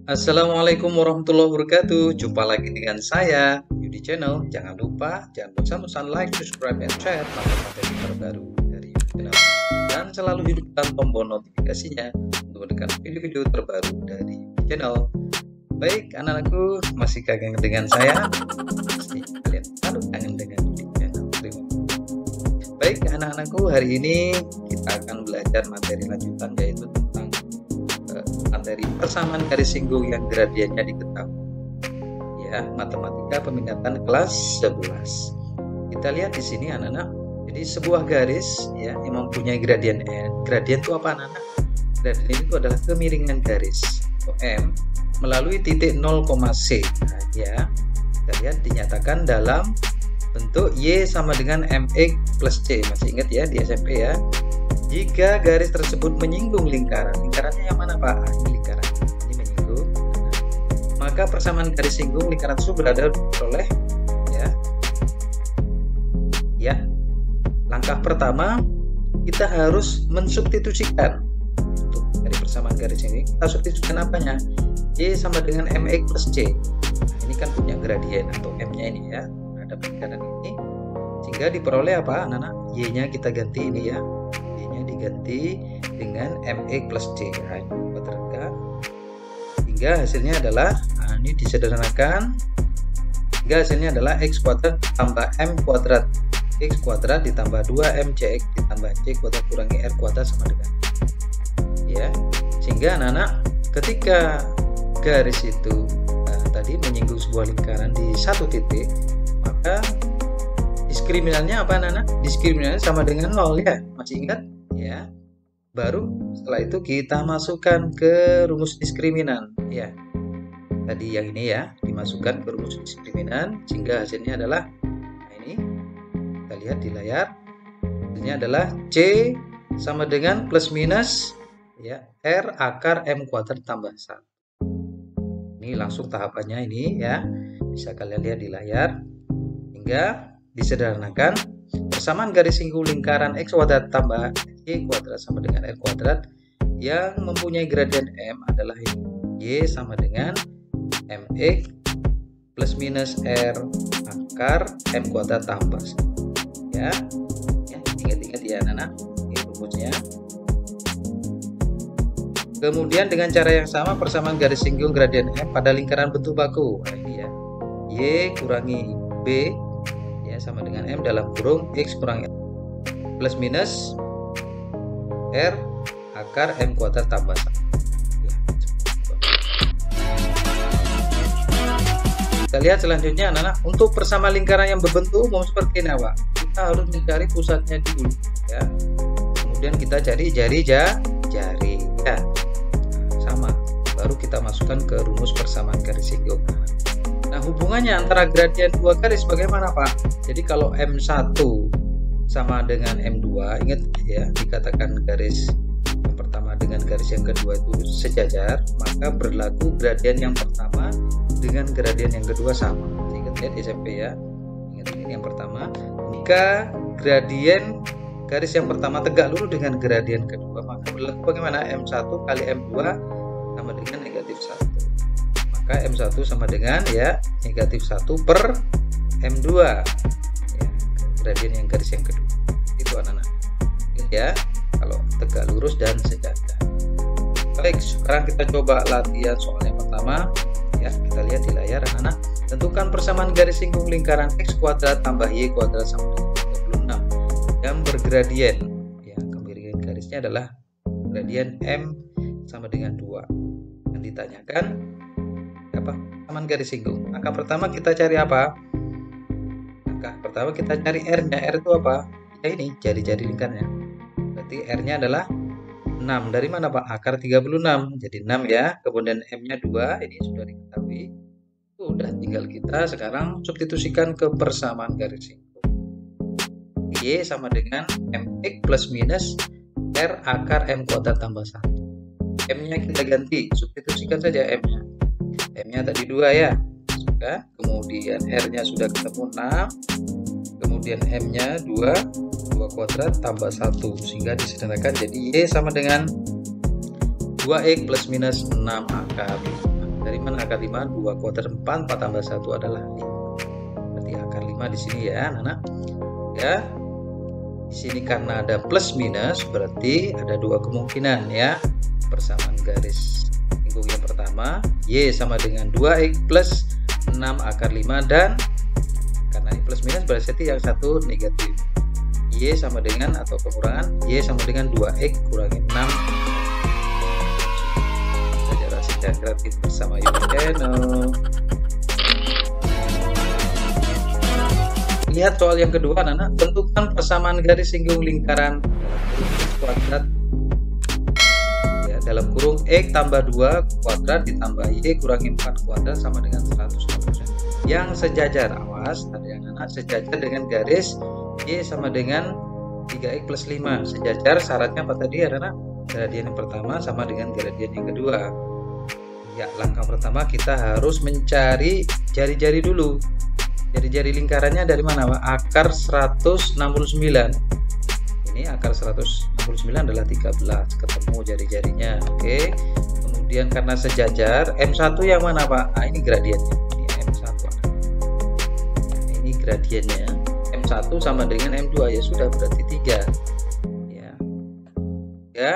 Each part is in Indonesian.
Assalamualaikum warahmatullahi wabarakatuh. Jumpa lagi dengan saya Yudi Channel. Jangan lupa jangan bosan-bosan like, subscribe, dan share materi terbaru dari YouTube Channel. Dan selalu hidupkan tombol notifikasinya untuk mendapatkan video-video terbaru dari channel. Baik, anak-anakku, masih kangen dengan saya? Pasti kalian selalu kangen dengan YouTube Channel. Baik, anak-anakku, hari ini kita akan belajar materi lanjutan, yaitu tentang materi persamaan garis singgung yang gradiennya diketahui, ya, matematika peminatan kelas 11. Kita lihat di sini anak-anak. Jadi sebuah garis, ya, yang mempunyai gradien n. Gradien itu apa, anak-anak? Gradien itu adalah kemiringan garis atau m melalui titik 0, c. Nah, ya, kita lihat dinyatakan dalam bentuk y sama dengan mx plus c. Masih ingat ya di SMP ya? Jika garis tersebut menyinggung lingkaran, lingkarannya yang mana, Pak? Ini lingkaran, ini menyinggung. Maka persamaan garis singgung lingkaran tersebut berada oleh, ya. Langkah pertama, kita harus mensubstitusikan untuk dari persamaan garis ini. Kita substitusikan apanya? Y sama dengan mx plus c. Nah, ini kan punya gradien atau m-nya ini ya, ada lingkaran ini. Sehingga diperoleh apa, anak-anak? Y-nya kita ganti ini ya. Diganti dengan mx plus c, kuadrat, hingga hasilnya adalah, nah, ini disederhanakan, hingga hasilnya adalah x kuadrat tambah m kuadrat, x kuadrat ditambah 2mcx ditambah c kuadrat kurangi r kuadrat sama dengan, ya, sehingga anak-anak ketika garis itu tadi menyinggung sebuah lingkaran di satu titik, maka diskriminannya apa, anak-anak? Diskriminannya sama dengan 0 ya, masih ingat? Ya, baru setelah itu kita masukkan ke rumus diskriminan, ya. Tadi yang ini ya dimasukkan ke rumus diskriminan, sehingga hasilnya adalah, nah ini kita lihat di layar, hasilnya adalah c sama dengan plus minus, ya, r akar m kuadrat tambah 1. Ini langsung tahapannya ini ya, bisa kalian lihat di layar. Hingga disederhanakan, persamaan garis singgung lingkaran x kuadrat tambah y kuadrat sama dengan r kuadrat yang mempunyai gradien m adalah y sama dengan mx plus minus r akar m kuadrat tambah 1. Ya, ingat-ingat ya anak-anak, ini rumusnya. Kemudian dengan cara yang sama, persamaan garis singgung gradien m pada lingkaran bentuk baku. Nah, ini ya, y kurangi b, ya, sama dengan m dalam kurung x kurangi plus minus r akar m kuadrat tambah 1. Ya. Kita lihat selanjutnya anak-anak, untuk persamaan lingkaran yang berbentuk umum seperti ini, Pak, kita harus mencari pusatnya dulu ya. Kemudian kita cari jari ya, sama, baru kita masukkan ke rumus persamaan garis singgung. Nah, hubungannya antara gradien dua garis bagaimana, Pak? Jadi kalau M1 sama dengan M2, ingat ya, dikatakan garis yang pertama dengan garis yang kedua itu sejajar, maka berlaku gradien yang pertama dengan gradien yang kedua sama. Ingat ya di SMP ya. Ingat ini yang pertama. Jika gradien garis yang pertama tegak lurus dengan gradien kedua, maka berlaku bagaimana? M1 kali M2 sama dengan negatif 1. Maka M1 sama dengan ya negatif 1 per M2, ya, gradien yang garis yang kedua. Itu anak-anak ya, kalau tegak lurus dan sejajar. Baik, sekarang kita coba latihan soal yang pertama ya. Kita lihat di layar anak-anak. Tentukan persamaan garis singgung lingkaran x kuadrat tambah y kuadrat sama dengan 36 yang bergradien, ya, kemiringan garisnya adalah gradien m sama dengan 2. Yang ditanyakan apa? Persamaan garis singgung. Langkah pertama kita cari apa? Langkah pertama kita cari r-nya. R itu apa? Ya, ini jari-jari lingkarnya. Berarti r-nya adalah 6. Dari mana, Pak? Akar 36. Jadi 6 ya. Kemudian m-nya 2. Ini sudah diketahui. Udah tinggal kita sekarang substitusikan ke persamaan garis singgung. Y sama dengan mx plus minus r akar m kuadrat tambah 1. M-nya kita ganti, substitusikan saja M-nya. M-nya tadi 2 ya. Kemudian R-nya sudah ketemu 6. Kemudian M-nya 2 kuadrat tambah 1, sehingga disederhanakan jadi Y sama dengan 2x plus minus 6 akar 5. hubungan akar 5 2 kuadrat 4 tambah 1 adalah 5. Berarti akar 5 di sini ya anak-anak. Ya. Di sini karena ada plus minus berarti ada dua kemungkinan ya. Persamaan garis singgung yang pertama, Y sama dengan 2X plus 6 akar 5, dan karena ini plus minus berarti yang satu negatif. Y sama dengan atau pengurangan, Y sama dengan 2X kurangi 6. Belajar asik dan kreatif bersama YouTube Channel. Lihat soal yang kedua anak-anak, tentukan persamaan garis singgung lingkaran kuadrat ya, dalam kurung X tambah 2 kuadrat ditambah Y kurangi 4 kuadrat sama dengan 100%. Yang sejajar, awas ada yang anak sejajar dengan garis Y sama dengan 3X plus 5. Sejajar syaratnya apa tadi anak-anak? Gradien yang pertama sama dengan gradien yang kedua. Ya, langkah pertama kita harus mencari jari-jari dulu. Jari-jari lingkarannya dari mana Pak? Akar 169. Ini akar 169 adalah 13. Ketemu jari-jarinya. Oke. Kemudian karena sejajar, M1 yang mana Pak? Nah, ini gradiennya. Ini M1. Nah, ini gradiennya. M1 sama dengan M2 ya sudah berarti 3. Ya. Ya.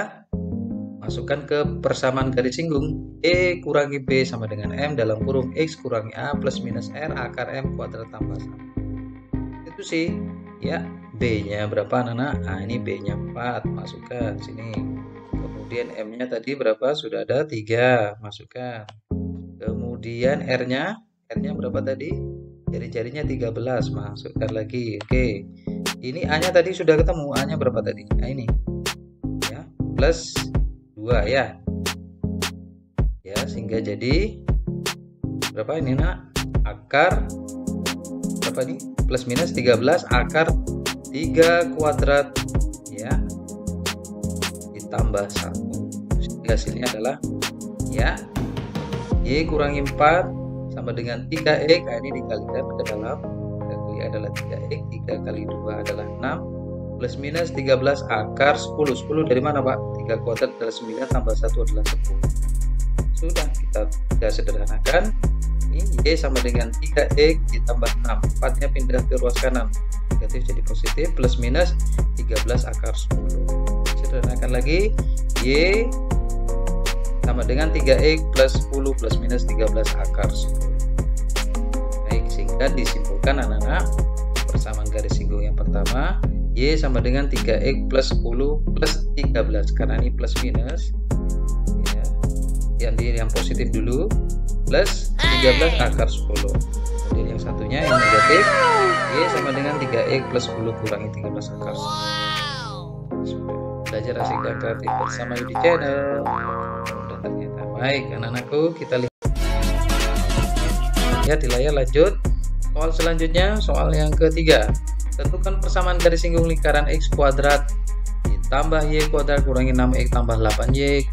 Masukkan ke persamaan garis singgung, E kurangi B sama dengan M dalam kurung X kurangi A plus minus R akar M kuadrat tambah 1. Itu sih ya. B nya berapa anak-anak? Nah ini B nya 4, masukkan sini. Kemudian M nya tadi berapa? Sudah ada 3, masukkan. Kemudian R nya berapa tadi? Jari-jarinya 13, masukkan lagi. Oke. Ini A nya tadi sudah ketemu. A nya berapa tadi? Nah ini ya, plus 2 ya. Ya, sehingga jadi berapa ini nak? Akar berapa nih? Plus minus 13 akar 3 kuadrat ya ditambah 1. Hasilnya adalah ya Y kurangi 4 sama dengan 3X. Nah, ini dikalikan ke dalam, 3 kali adalah 3X, 3 kali 2 adalah 6 plus minus 13 akar 10. 10 dari mana Pak? 3 kuadrat adalah 9 tambah 1 adalah 10. Sudah kita sederhanakan. Ini Y sama dengan 3X ditambah 6. 4 nya pindah ke ruas kanan, negatif jadi positif, plus minus 13 akar 10. Sederhanakan lagi. Y sama dengan 3X plus 10 plus minus 13 akar 10. Baik, sehingga disimpulkan anak-anak persamaan garis singgung yang pertama, Y sama dengan 3X plus 10 plus 13. Karena ini plus minus ya, yang positif dulu, plus 13 akar 10. Kemudian yang satunya yang negatif, Y sama dengan 3X plus 10 kurangi 13 akar 10. Sudah. Belajar asik dan kreatif bersama YouTube Channel. Sudah ternyata baik anak-anakku. Kita lihat ya di layar. Lanjut soal selanjutnya, soal yang ketiga. Tentukan persamaan garis singgung lingkaran X kuadrat ditambah Y kuadrat kurangi 6X tambah 8Y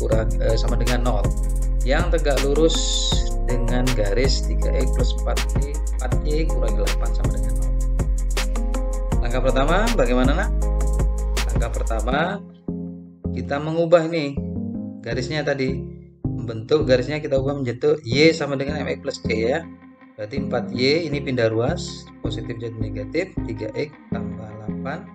sama dengan 0 yang tegak lurus dengan garis 3X plus 4Y kurangi 8 sama dengan 0. Langkah pertama bagaimana nak? Langkah pertama kita mengubah nih garisnya tadi, membentuk garisnya kita ubah menjadi Y sama dengan MX plus C ya. Berarti 4Y ini pindah ruas, positif jadi negatif, 3X tambah 8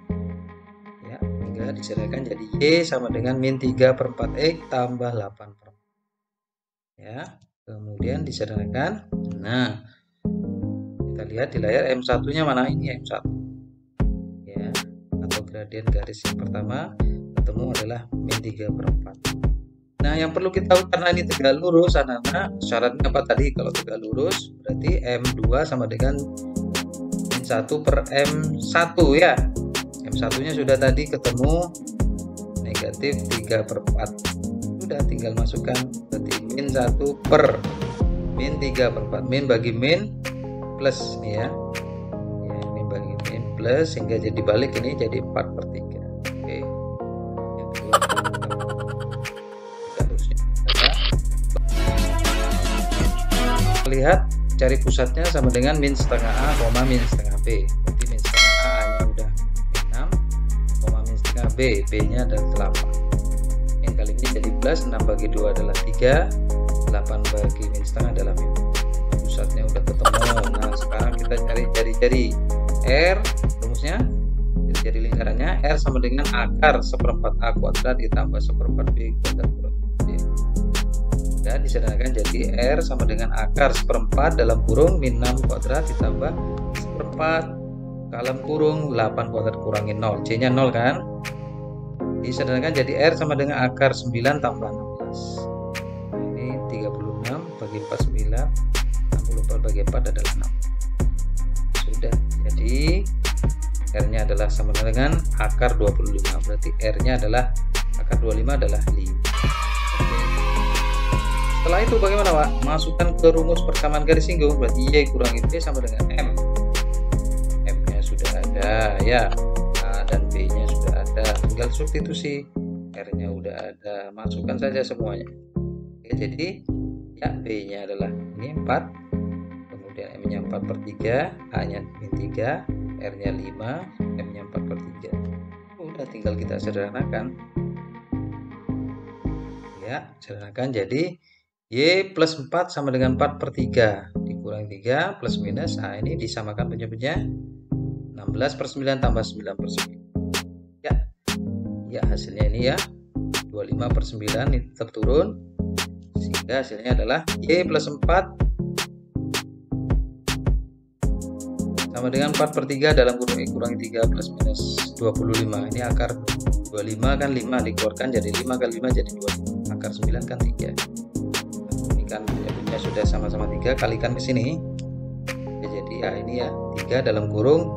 ya, hingga disediakan jadi Y sama dengan min 3/4X tambah 8/4 ya. Kemudian disederhanakan. Nah, kita lihat di layar M1 nya mana? Ini M1 ya, atau gradien garis yang pertama ketemu adalah min 3/4. Nah, yang perlu kita tahu karena ini tegak lurus anak-anak, syaratnya apa tadi? Kalau tegak lurus berarti M2 sama dengan min 1/M1 ya. M1 nya sudah tadi ketemu negatif 3/4. Sudah tinggal masukkan berarti min 1/min 3/4. Min bagi min plus nih ya. Ya, min bagi min plus sehingga jadi balik ini jadi 4/3. Oke. Yang kedua lihat cari pusatnya sama dengan min setengah A, min setengah B. Berarti min setengah A nya udah min 6, min setengah B, B nya adalah 8. Min kali ini jadi plus, 6 bagi 2 adalah 3, 8 bagi min setengah adalah min. Pusatnya udah ketemu. Nah, sekarang kita cari jari-jari R. Rumusnya jari lingkarannya R sama dengan akar seperempat A kuadrat ditambah seperempat B kuadrat kurang C. Dan disederhanakan jadi R sama dengan akar seperempat dalam kurung min 6 kuadrat ditambah seperempat dalam kurung 8 kuadrat kurangi 0. C nya 0 kan. Disederhanakan jadi R sama dengan akar 9 tambah 16. Nah, ini 36 bagi 49, 64 bagi 4 adalah 6. Sudah, jadi R nya adalah sama dengan akar 25. Berarti R nya adalah akar 25 adalah 5. Oke. Setelah itu bagaimana Pak? Masukkan ke rumus persamaan garis singgung. Berarti Y kurangi B sama dengan M. M nya sudah ada ya, A dan B nya sudah ada, tinggal substitusi. R nya udah ada, masukkan saja semuanya. Oke, jadi ya B nya adalah ini 4, kemudian M nya 4/3, A nya min 3, R nya 5, M nya 4/3. Udah tinggal kita sederhanakan ya, sederhanakan jadi Y plus 4 sama dengan 4/3 dikurangi 3 plus minus. Nah, ini disamakan penyebutnya 16/9 tambah 9/9 ya. Ya, hasilnya ini ya 25/9 ini tetap turun, sehingga hasilnya adalah Y plus 4 sama dengan 4/3 dalam kurung Y kurangi 3 plus minus 25. Ini akar 25 kan 5 dikeluarkan jadi 5 kali 5 jadi 25. Akar 9 kan 3. Ini kan penyebutnya sudah sama-sama 3, kalikan ke sini. Ya, jadi ya ini ya 3 dalam kurung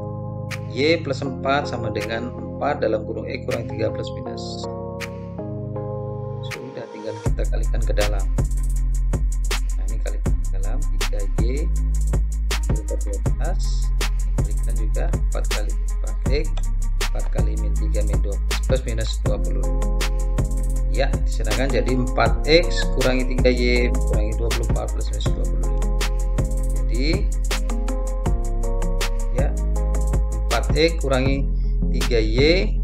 Y plus 4 sama dengan 4 dalam kurung Y kurang 3 plus minus. Sudah, tinggal kita kalikan ke dalam. Nah, ini kalikan ke dalam 3Y 12, kalikan juga 4 kali 4X 4 kali min 3 min 2 plus minus 20. Ya, disederhanakan jadi 4X kurangi 3Y kurangi 24 plus minus 25. Jadi ya 4X kurangi 3Y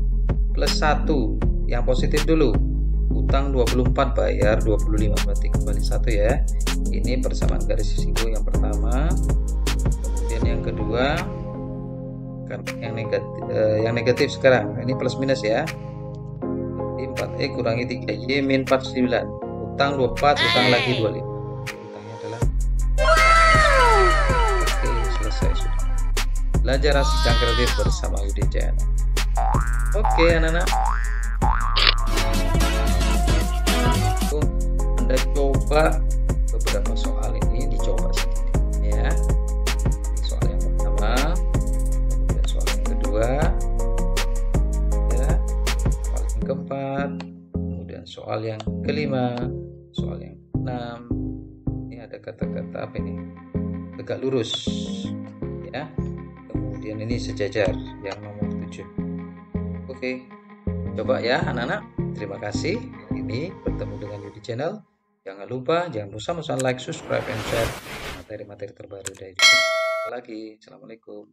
plus 1 yang positif dulu, utang 24 bayar 25, berarti kembali 1 ya. Ini persamaan garis singgung yang pertama. Kemudian yang kedua kan yang negatif sekarang ini plus minus ya. Jadi 4X kurangi 3Y min 49, utang 24, utang lagi 25. Utangnya adalah oke, selesai sudah. Belajar asisten kredit bersama Yudi Channel. Oke anak-anak, Anda coba beberapa soal ini, dicoba sedikit ya. Ini soal yang pertama, kemudian soal yang kedua ya, soal yang keempat, kemudian soal yang kelima, soal yang keenam. Ini ada kata-kata apa ini? Tegak lurus ya. Kemudian ini sejajar yang nomor 7. Oke, coba ya anak-anak. Terima kasih. Ini bertemu dengan Yudi Channel. Jangan lupa, jangan bosan like, subscribe, and share materi-materi terbaru dari Yudi. Lagi. Assalamualaikum.